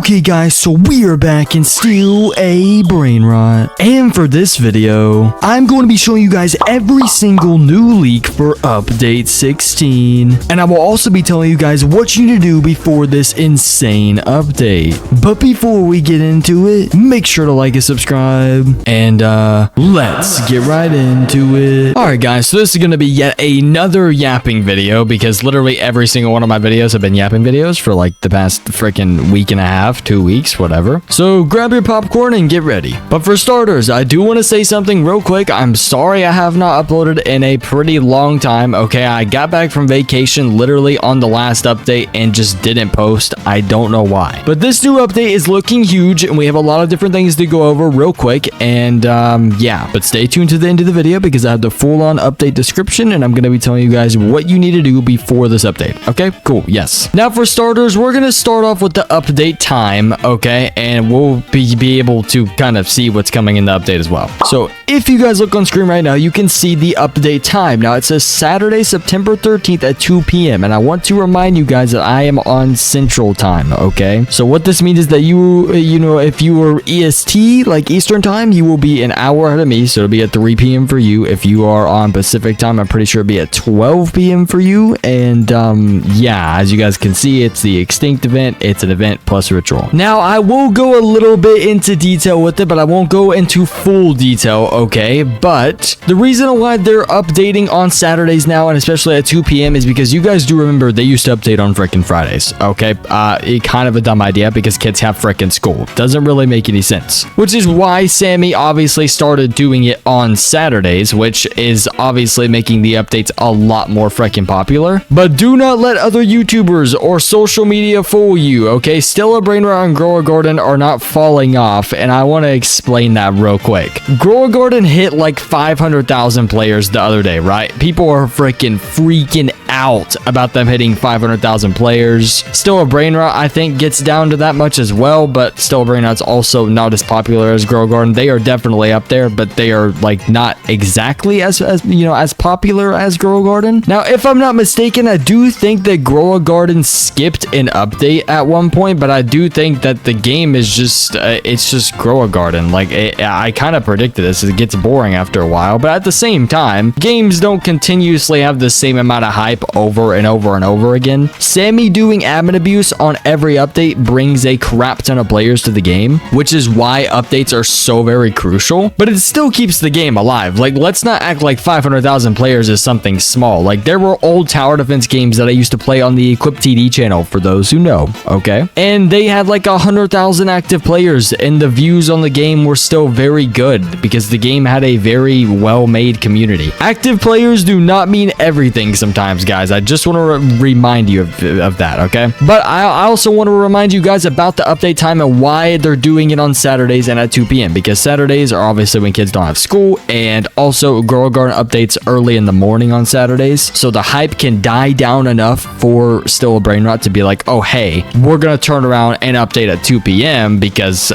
Okay guys, so we are back in still a Brainrot. And for this video, I'm going to be showing you guys every single new leak for update 16. And I will also be telling you guys what you need to do before this insane update. But before we get into it, make sure to like and subscribe. And let's get right into it. Alright guys, so this is going to be yet another yapping video because literally every single one of my videos have been yapping videos for like the past freaking week and a half, 2 weeks, whatever. So grab your popcorn and get ready. But for starters, I do want to say something real quick. I'm sorry I have not uploaded in a pretty long time. Okay, I got back from vacation literally on the last update and just didn't post. I don't know why. But this new update is looking huge and we have a lot of different things to go over real quick. And yeah, but stay tuned to the end of the video because I have the full-on update description and I'm going to be telling you guys what you need to do before this update. Okay, cool. Yes. Now for starters, we're going to start off with the update time, okay, and we'll be able to kind of see what's coming in the update as well. So if you guys look on screen right now, you can see the update time. Now it says Saturday, September 13th at 2 p.m. and I want to remind you guys that I am on Central Time, okay? So what this means is that you know, if you are EST, like Eastern Time, you will be an hour ahead of me, so it'll be at 3 p.m. for you. If you are on Pacific Time, I'm pretty sure it'll be at 12 p.m. for you. And yeah, as you guys can see, it's the Extinct event. It's an event plus ritual. Now I will go a little bit into detail with it, but I won't go into full detail, okay? But the reason why they're updating on Saturdays now, and especially at 2 p.m. is because you guys do remember they used to update on frickin' Fridays, okay? Kind of a dumb idea because kids have frickin' school. Doesn't really make any sense. Which is why Sammy obviously started doing it on Saturdays, which is obviously making the updates a lot more frickin' popular. But do not let other YouTubers or social media fool you, okay? Still a Brainrot and Grow a Garden are not falling off, and I want to explain that real quick. Grow a Garden hit like 500,000 players the other day, right? People are freaking out about them hitting 500,000 players. Still a Brainrot, I think, gets down to that much as well, but Still a Brainrot's also not as popular as Grow a Garden. They are definitely up there, but they are like not exactly as you know, as popular as Grow a Garden. Now, if I'm not mistaken, I do think that Grow a Garden skipped an update at one point, but I do think that the game is just it's just Grow a Garden. Like I kind of predicted this. It gets boring after a while, but at the same time, games don't continuously have the same amount of hype over and over and over again. Sammy doing admin abuse on every update brings a crap ton of players to the game, which is why updates are so very crucial, but it still keeps the game alive. Like, let's not act like 500,000 players is something small. Like, there were old tower defense games that I used to play on the equipTD channel, for those who know, okay? And they had like 100,000 active players, and the views on the game were still very good because the game had a very well-made community. Active players do not mean everything sometimes, guys. I just want to remind you of that, okay? But I also want to remind you guys about the update time and why they're doing it on Saturdays and at 2 p.m. because Saturdays are obviously when kids don't have school, and also Grow a Garden updates early in the morning on Saturdays, so the hype can die down enough for Still a Brainrot to be like, oh hey, we're gonna turn around and update at 2 p.m. because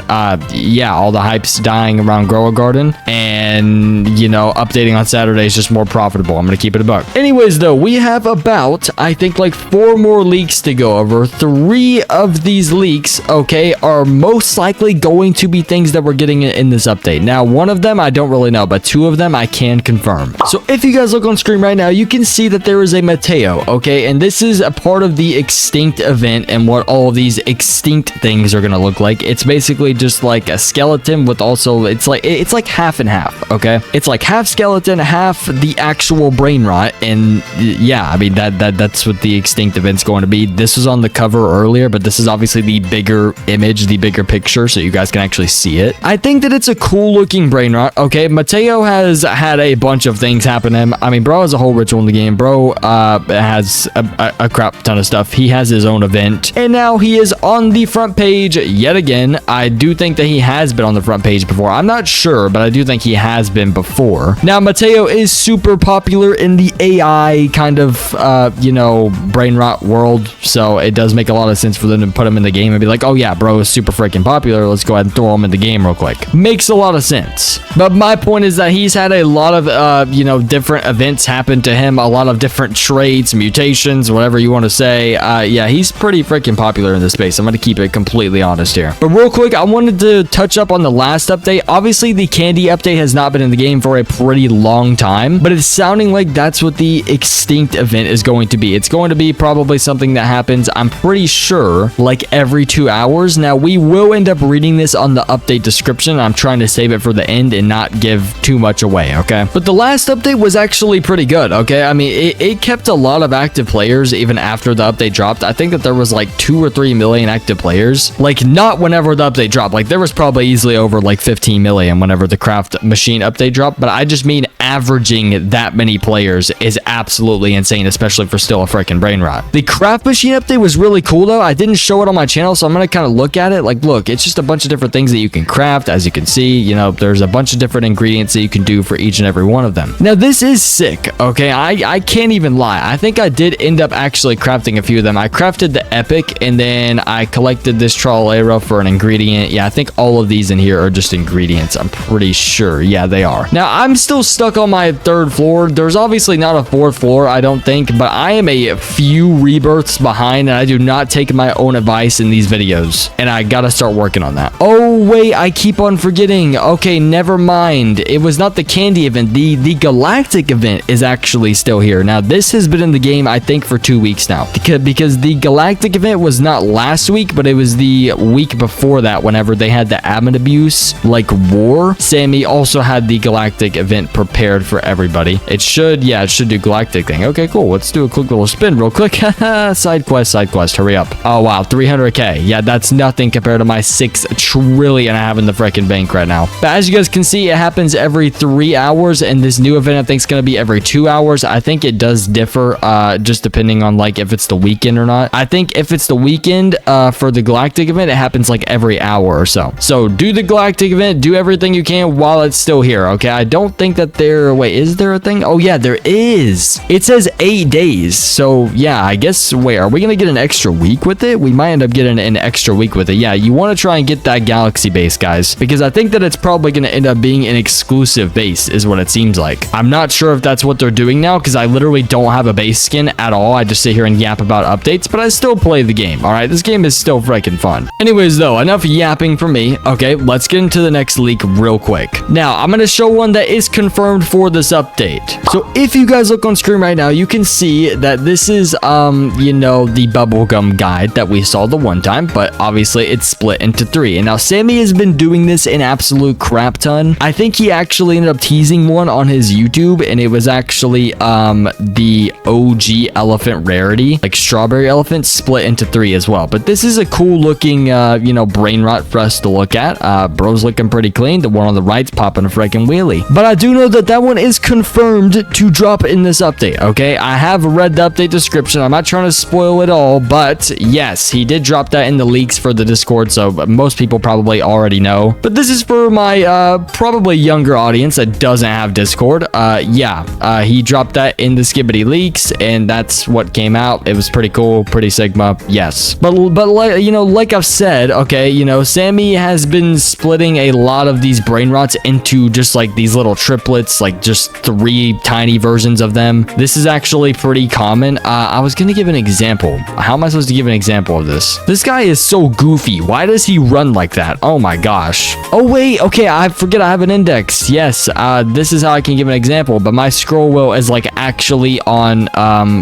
yeah, all the hype's dying around Grow a Garden, and you know, updating on Saturday is just more profitable. I'm gonna keep it a buck. Anyways though, we have about, I think, like 4 more leaks to go over. 3 of these leaks, okay, are most likely going to be things that we're getting in this update. Now, one of them I don't really know, but 2 of them I can confirm. So if you guys look on screen right now, you can see that there is a Mateo, okay, and this is a part of the Extinct event and what all of these Extinct things are gonna look like. It's basically just like a skeleton with also, it's like half and half, okay? It's like half skeleton, half the actual Brainrot, and yeah, I mean that's what the Extinct event's going to be. This was on the cover earlier, but this is obviously the bigger image, the bigger picture, so you guys can actually see it. I think that it's a cool looking Brainrot, okay? Mateo has had a bunch of things happen to him. I mean, bro has a whole ritual in the game. Bro has a crap ton of stuff. He has his own event, and now he is on the front page yet again. I do think that he has been on the front page before. I'm not sure, but I do think he has been before. Now, Mateo is super popular in the AI kind of you know, Brainrot world, so it does make a lot of sense for them to put him in the game and be like, oh yeah, bro is super freaking popular, let's go ahead and throw him in the game real quick. Makes a lot of sense. But my point is that he's had a lot of, you know, different events happen to him, a lot of different traits, mutations, whatever you want to say. Yeah, he's pretty freaking popular in this space. I'm going to keep it completely honest here. But real quick, I wanted to touch up on the last update. Obviously, the candy update has not been in the game for a pretty long time, but it's sounding like that's what the extinct event is going to be. It's going to be probably something that happens, I'm pretty sure, like every 2 hours. Now, we will end up reading this on the update description. I'm trying to save it for the end and not give too much away, okay? But the last update was actually pretty good, okay? I mean, it kept a lot of active players even after the update dropped. I think that there was like 2 or 3 million active players. Like, not whenever the update dropped. Like, there was probably easily over like 15 million whenever the craft machine update dropped, but I just mean averaging that many players is absolutely insane, especially for still a freaking Brainrot. The craft machine update was really cool though. I didn't show it on my channel, so I'm gonna kind of look at it. Like, look, it's just a bunch of different things that you can craft. As you can see, you know, there's a bunch of different ingredients that you can do for each and every one of them. Now, this is sick, okay? I can't even lie. I think I did end up actually crafting a few of them. I crafted the epic, and then I collected this trolero for an ingredient. Yeah, I think all of these in here are just ingredients. I'm pretty sure. Yeah, they are. Now, I'm still stuck on my 3rd floor. There's obviously not a 4th floor, I don't think, but I am a few rebirths behind, and I do not take my own advice in these videos, and I gotta start working on that. Oh, wait, I keep on forgetting. Okay, never mind. It was not the candy event. The galactic event is actually still here. Now, this has been in the game, I think, for 2 weeks now, because the galactic event was not last week, but it was the week before that whenever they had the admin abuse, like, war. Sammy also had the galactic event prepared for everybody. It should, yeah, it should do galactic thing. Okay, cool. Let's do a quick little spin real quick. Side quest. Hurry up. Oh, wow. 300k. Yeah, that's nothing compared to my 6 trillion I have in the freaking bank right now. But as you guys can see, it happens every 3 hours, and this new event I think is going to be every 2 hours. I think it does differ just depending on like if it's the weekend or not. I think if it's the weekend for the galactic event, it happens like every hour or so. So do the galactic event, do everything you can while it's still here, okay? I don't think that there, wait, is there a thing? Oh yeah, there is. It says 8 days. So yeah, I guess, wait, are we going to get an extra week with it? We might end up getting an extra week with it. Yeah, you want to try and get that galaxy base, guys, because I think that it's probably going to end up being an exclusive base is what it seems like. I'm not sure if that's what they're doing now, because I literally don't have a base skin at all. I just sit here and yap about updates, but I still play the game. All right, this game is still freaking fun. Anyways, though, enough yapping for me. Okay, let's get into the next leak real quick. Now, I'm going to show one that is confirmed for this update. So if you guys look on screen right now, you can see that this is, you know, the bubblegum guide that we saw the one time, but obviously it's split into 3. And now Sammy has been doing this an absolute crap ton. I think he actually ended up teasing one on his YouTube, and it was actually the OG elephant rarity, like strawberry elephant, split into 3 as well. But this is a cool looking, you know, Brainrot for us to look at. Bro's looking pretty clean. The one on the right's popping a freaking wheelie. But I do know that that one is confirmed to drop in this update, okay? I have read the update description. I'm not trying to spoil it all, but yes, he did drop that in the leaks for the Discord, so most people probably already know. But this is for my probably younger audience that doesn't have Discord. Yeah, he dropped that in the Skibbity leaks, and that's what came out. It was pretty cool, pretty Sigma, yes. But like, you know, like I've said, okay, you know, Sammy has been splitting a lot of these Brainrots into just like these little triplets, like just 3 tiny versions of them. This is actually pretty common. I was gonna give an example. How am I supposed to give an example of this? This guy is so goofy. Why does he run like that? Oh my gosh. Oh wait, okay, I forget I have an index. Yes, this is how I can give an example, but my scroll wheel is like actually on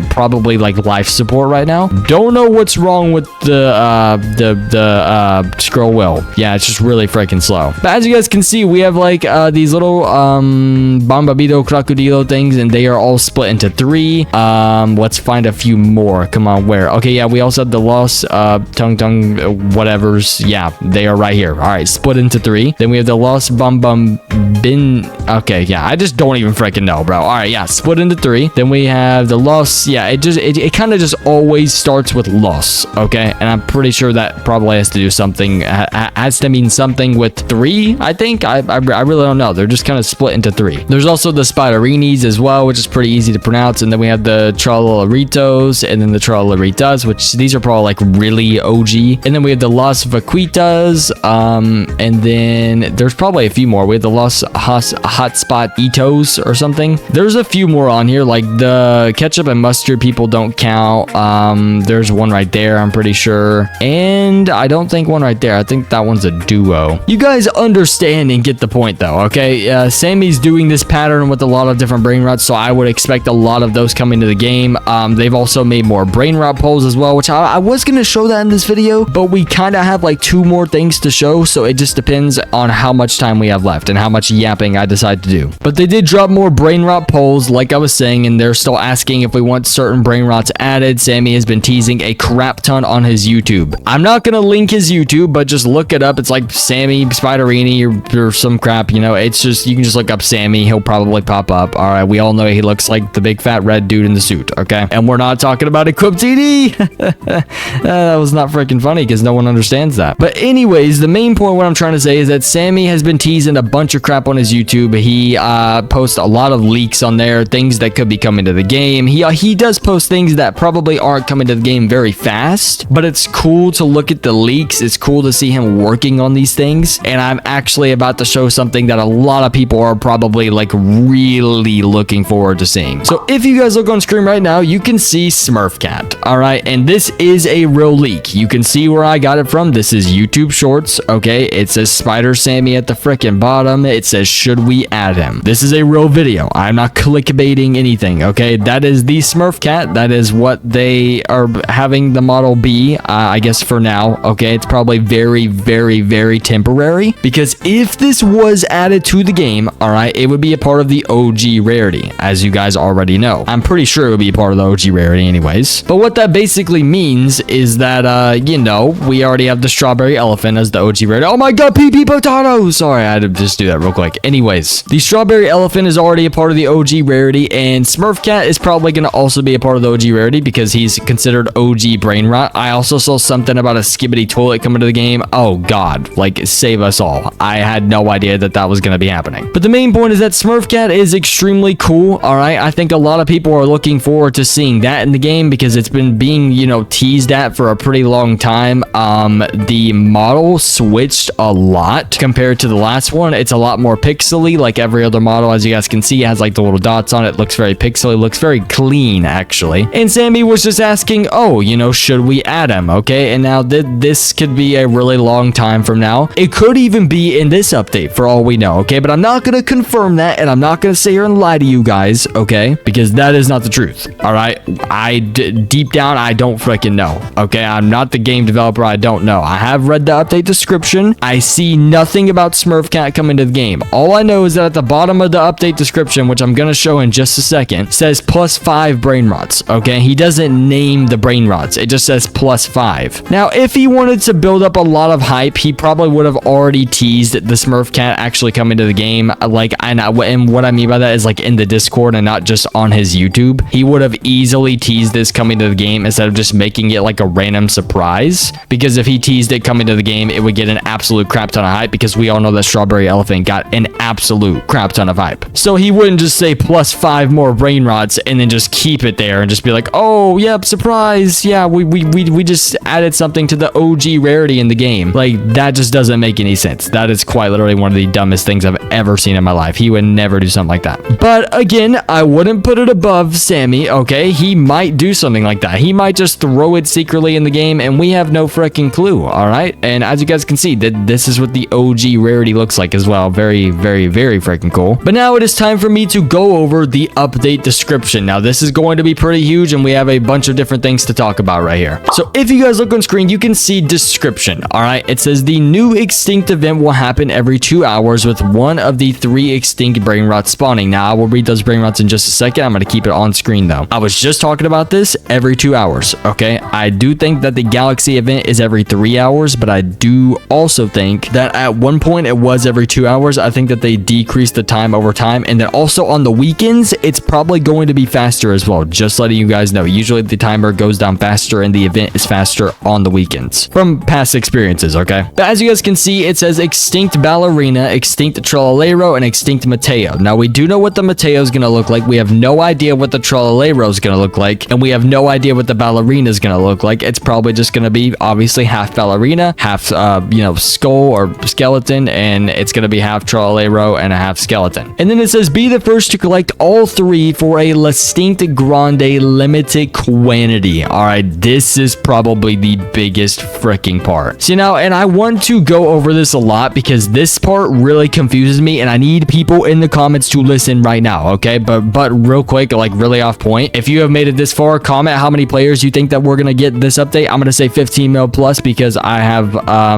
probably like life support right now. Don't know what's wrong with the scroll wheel. Yeah, it's just really freaking slow. But as you guys can see, we have like these little Bombabito Crocodilo things, and they are all split into 3. Let's find a few more. Come on, where? Okay, yeah, we also have the Lost Tung whatevers. Yeah, they are right here. All right, split into 3. Then we have the Lost Bin. Okay, yeah, I just don't even freaking know, bro. All right, yeah, split into 3. Then we have the Lost. Yeah, it kind of just always starts with Lost. Okay, and I'm pretty sure that probably has to do something. Has to mean something with 3. I think I really don't know. They're just kind of split into 3. There's also the Spiderinis as well, which is pretty easy to pronounce, and then we have have the Tralaritos and then the Tralaritas, which these are probably like really OG. And then we have the Las Vaquitas. And then there's probably a few more. We have the Los Hotspot Itos or something. There's a few more on here, like the ketchup and mustard people don't count. There's one right there, I'm pretty sure. And I don't think one right there. I think that one's a duo. You guys understand and get the point though, okay? Sammy's doing this pattern with a lot of different brain rots, so I would expect a lot of those coming to the game. They've also made more brain rot polls as well, which I was going to show that in this video, but we kind of have like 2 more things to show, so it just depends on how much time we have left and how much yapping I decide to do. But they did drop more brain rot polls, like I was saying, and they're still asking if we want certain brain rots added. Sammy has been teasing a crap ton on his YouTube. I'm not going to link his YouTube, but just look it up. It's like Sammy Spiderini or some crap, you know. It's just, you can just look up Sammy. He'll probably pop up. All right, we all know he looks like the big fat red dude in the suit, okay? And we're not talking about equipTD. That was not freaking funny because no one understands that. But anyways, the main point what I'm trying to say is that Sammy has been teasing a bunch of crap on his YouTube. He posts a lot of leaks on there, things that could be coming to the game. He does post things that probably aren't coming to the game very fast, but it's cool to look at the leaks. It's cool to see him working on these things, and I'm actually about to show something that a lot of people are probably like really looking forward to seeing. So if you guys look on screen right now, you can see Smurf Cat, all right? And this is a real leak. You can see where I got it from. This is YouTube Shorts, okay? It says Spider Sammy at the frickin' bottom. It says, should we add him? This is a real video. I'm not clickbaiting anything, okay? That is the Smurf Cat. That is what they are having the model be, I guess for now, okay? It's probably very temporary, because if this was added to the game, all right, it would be a part of the OG rarity, as you guys already know. I'm pretty sure it would be a part of the OG rarity anyways. But what that basically means is that, you know, we already have the strawberry elephant as the OG rarity. Oh my god, pee potato! Sorry, I had to just do that real quick. Anyways, the strawberry elephant is already a part of the OG rarity, and Smurf Cat is probably going to also be a part of the OG rarity because he's considered OG brain rot. I also saw something about a skibbity toilet coming to the game. Oh god, like save us all. I had no idea that that was going to be happening. But the main point is that Smurf Cat is extremely cool, all right? I think a lot of people are looking forward to seeing that in the game because it's been being, you know, teased at for a pretty long time. The model switched a lot compared to the last one. It's a lot more pixely, like every other model. As you guys can see, it has like the little dots on it. Looks very pixely, looks very clean actually. And Sammy was just asking, oh, you know, should we add him? Okay, and now this could be a really long time from now. It could even be in this update for all we know, okay? But I'm not gonna confirm that, and I'm not gonna sit here and lie to you guys, okay? Because that is not the truth, all right? Deep down, I don't freaking know, okay? I'm not the game developer. I don't know. I have read the update description. I see nothing about Smurf Cat coming to the game. All I know is that at the bottom of the update description, which I'm gonna show in just a second, says +5 brain rots, okay? He doesn't name the brain rots. It just says +5. Now, if he wanted to build up a lot of hype, he probably would have already teased the Smurf Cat actually coming to the game. Like, and what I mean by that is like in the Discord and not just on his YouTube. He would have easily teased this coming to the game instead of just making it like a random surprise. Because if he teased it coming to the game, it would get an absolute crap ton of hype because we all know that Strawberry Elephant got an absolute crap ton of hype. So he wouldn't just say +5 more brain rots and then just keep it there and just be like, oh, yep, surprise. Yeah, we just added something to the OG rarity in the game. Like, that just doesn't make any sense. That is quite literally one of the dumbest things I've ever seen in my life. He would never do something like that. But again, I wouldn't put it above Sammy, okay? He might do something like that. He might just throw it secretly in the game and we have no freaking clue, all right? And as you guys can see, this is what the OG rarity looks like as well. Very freaking cool. But now it is time for me to go over the update description. Now, this is going to be pretty huge and we have a bunch of different things to talk about right here. So if you guys look on screen, you can see description, all right? It says the new extinct event will happen every 2 hours with one of the 3 extinct brain rots spawning. Now, I will read those brain rots in just a second. I'm going to keep it on screen though. I was just talking about this every 2 hours, okay? I do think that the Galaxy event is every 3 hours, but I do also think that at one point it was every 2 hours. I think that they decreased the time over time, and then also on the weekends, it's probably going to be faster as well. Just letting you guys know. Usually the timer goes down faster and the event is faster on the weekends from past experiences, okay? But as you guys can see, it says extinct ballerina, extinct Trollalero, and extinct Mateo. Now, we do know what the Mateo is going to look like. We have no idea what the Trollolero is going to look like, and we have no idea what the ballerina is going to look like. It's probably just going to be obviously half ballerina, half skull or skeleton, and it's going to be half Trollolero and a half skeleton. And then it says be the first to collect all 3 for a Distinct Grande limited quantity. All right, this is probably the biggest freaking part. See now, and I want to go over this a lot because this part really confuses me, and I need people in the comments to listen right now, okay? But real quick, like really off point, if you have made it this far, comment how many players you think that we're gonna get this update. I'm gonna say 15 mil plus because I have I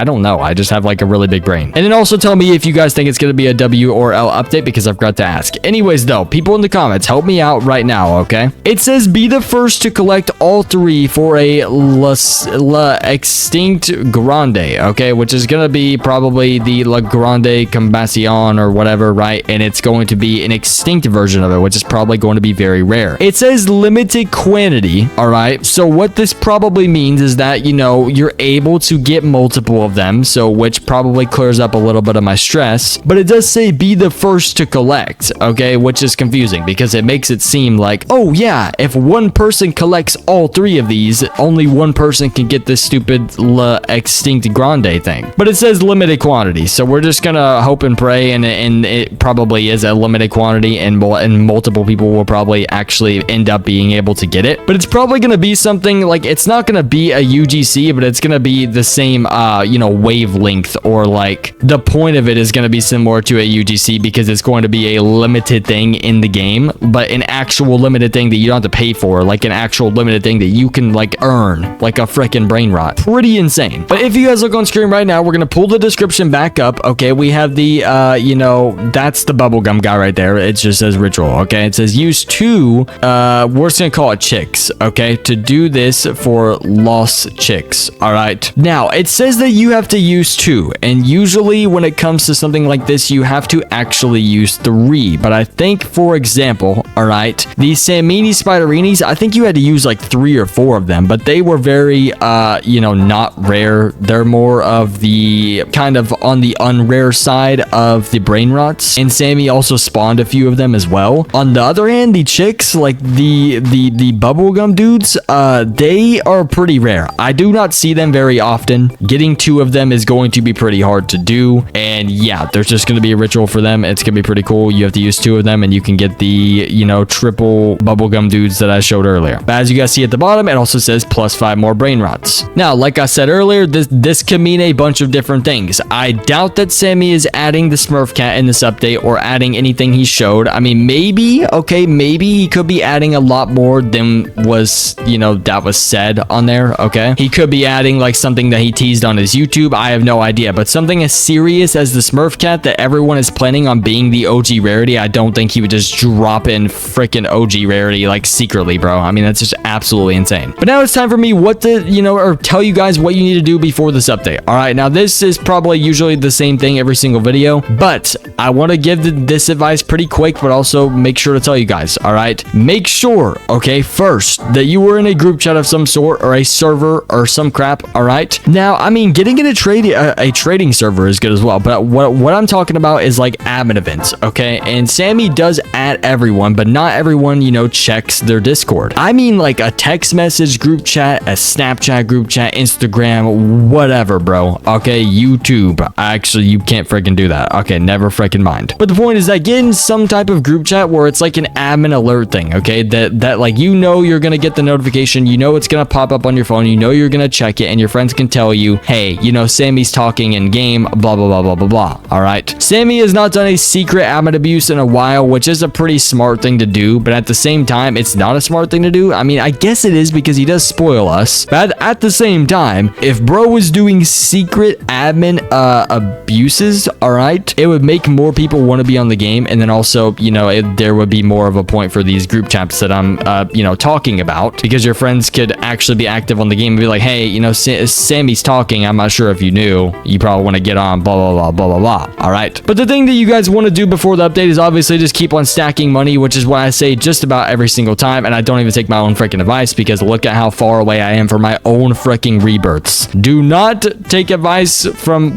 don't know, I just have like a really big brain. And then also tell me if you guys think it's gonna be a W or L update because I've got to ask. Anyways though, people in the comments, help me out right now, okay? It says be the first to collect all 3 for a La Extinct Grande, okay? Which is gonna be probably the La Grande Combacion or whatever, right? And it's going to be an extinct version of it, which is probably going to be very rare. It says limited quantity, all right? So what this probably means is that, you know, you're able to get multiple of them, so which probably clears up a little bit of my stress. But it does say be the first to collect, okay? Which is confusing because it makes it seem like, oh yeah, if one person collects all 3 of these, only one person can get this stupid La Extinct Grande thing. But it says limited quantity, so we're just gonna hope and pray, and it probably is a limited quantity, and multiple people will probably actually end up being able to get it. But it's probably gonna be something like, it's not gonna be a UGC, but it's gonna be the same wavelength, or like the point of it is gonna be similar to a UGC because it's going to be a limited thing in the game, but an actual limited thing that you don't have to pay for, like an actual limited thing that you can like earn, like a freaking Brainrot. Pretty insane. But if you guys look on screen right now, we're gonna pull the description back up, okay? We have the that's the bubblegum guy right there. It just says ritual, okay? It says use 2 we're just gonna call it chicks, okay? To do this for lost chicks. All right, now it says that you have to use 2, and usually when it comes to something like this, you have to actually use 3. But I think, for example, all right, these Samini Spiderinis, I think you had to use like 3 or 4 of them, but they were very not rare. They're more of the kind of on the unrare side of the Brainrots, and Sammy also spawned a few of them as well. On the other hand, the chicks, like the bubblegum dudes, they are pretty rare. I do not see them very often. Getting 2 of them is going to be pretty hard to do, and yeah, there's just going to be a ritual for them. It's gonna be pretty cool. You have to use 2 of them, and you can get the triple bubblegum dudes that I showed earlier. But as you guys see at the bottom, it also says plus 5 more Brainrots. Now, like I said earlier, this can mean a bunch of different things. I doubt that Sammy is adding the Smurf Cat in this update or adding anything he showed. I mean, maybe, okay, maybe he could be adding a lot more than was, that was said on there, okay? He could be adding like something that he teased on his YouTube. I have no idea, but something as serious as the Smurf Cat that everyone is planning on being the OG rarity, I don't think he would just drop in freaking OG rarity like secretly, bro. I mean, that's just absolutely insane. But now it's time for me or tell you guys what you need to do before this update. All right, now this is probably usually the same thing every single video, but I want to give this advice pretty quick, but also make sure to tell you guys. All right, make sure, okay, first that you were in a group chat of some sort or a server or some crap. All right, now I mean, getting in a trading server is good as well, but what I'm talking about is like admin events, okay? And Sammy does add everyone, but not everyone checks their Discord. I mean, like a text message group chat, a Snapchat group chat, Instagram, whatever, bro. Okay, YouTube. Actually, you can't freaking do that. Okay, never freaking mind. But the point is that getting some type of group chat where it's like an admin alert thing, okay? That like you're gonna get the notification, it's gonna pop up on your phone, you're gonna check it, and your friends can tell you, hey, Sammy's talking in game, blah blah blah blah blah blah. All right, Sammy has not done a secret admin abuse in a while, which is a pretty smart thing to do, but at the same time, it's not a smart thing to do. I mean, I guess it is because he does spoil us, but at the same time, if bro was doing secret admin abuses, all right, it would make more people want to be on the game, and then also, there would be more of a point for these group chats that I'm, talking about, because your friends could actually be active on the game and be like, hey, Sammy's talking, I'm not sure if you knew, you probably want to get on, blah, blah, blah, blah, blah, blah, all right? But the thing that you guys want to do before the update is obviously just keep on stacking money, which is what I say just about every single time, and I don't even take my own freaking advice, because look at how far away I am from my own freaking rebirths. Do not take advice from,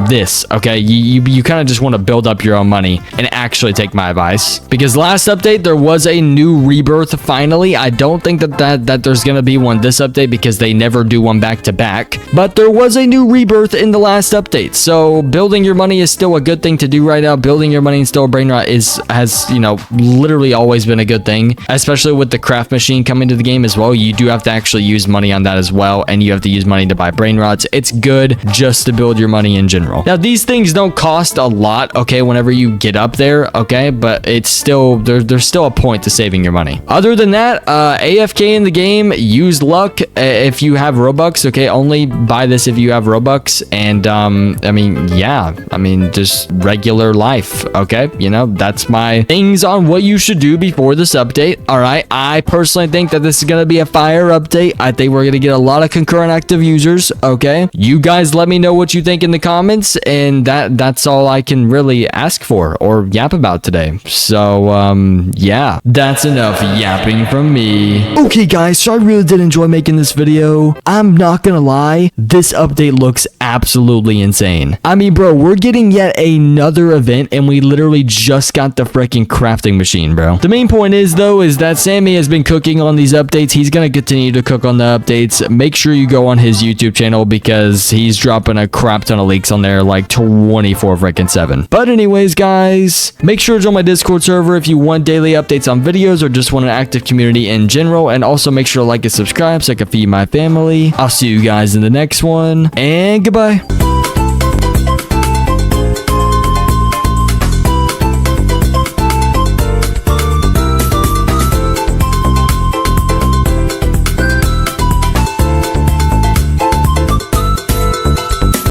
this, okay? You kind of just want to build up your own money and actually take my advice. Because last update, there was a new rebirth finally. I don't think that there's going to be one this update because they never do one back to back. But there was a new rebirth in the last update. So building your money is still a good thing to do right now. Building your money in still Brainrot has, you know, literally always been a good thing, especially with the craft machine coming to the game as well. You do have to actually use money on that as well, and you have to use money to buy Brainrots. It's good just to build your money in general. Now, these things don't cost a lot, okay, whenever you get up there, okay, but it's still, there's still a point to saving your money. Other than that, AFK in the game, use luck if you have Robux, okay, only buy this if you have Robux, and, I mean, yeah, I mean, just regular life, okay, you know, that's my things on what you should do before this update. All right, I personally think that this is going to be a fire update. I think we're going to get a lot of concurrent active users, okay? You guys let me know what you think in the comments, and that's all I can really ask for or yap about today. So, yeah, that's enough yapping from me. Okay, guys, so I really did enjoy making this video. I'm not gonna lie, this update looks absolutely insane. I mean, bro, we're getting yet another event, and we literally just got the freaking crafting machine, bro. The main point is, though, is that Sammy has been cooking on these updates. He's gonna continue to cook on the updates. Make sure you go on his YouTube channel because he's dropping a crap ton of leaks on there, like 24/7. But anyways, guys, make sure to join my Discord server if you want daily updates on videos or just want an active community in general. And also make sure to like and subscribe so I can feed my family. I'll see you guys in the next one, and goodbye.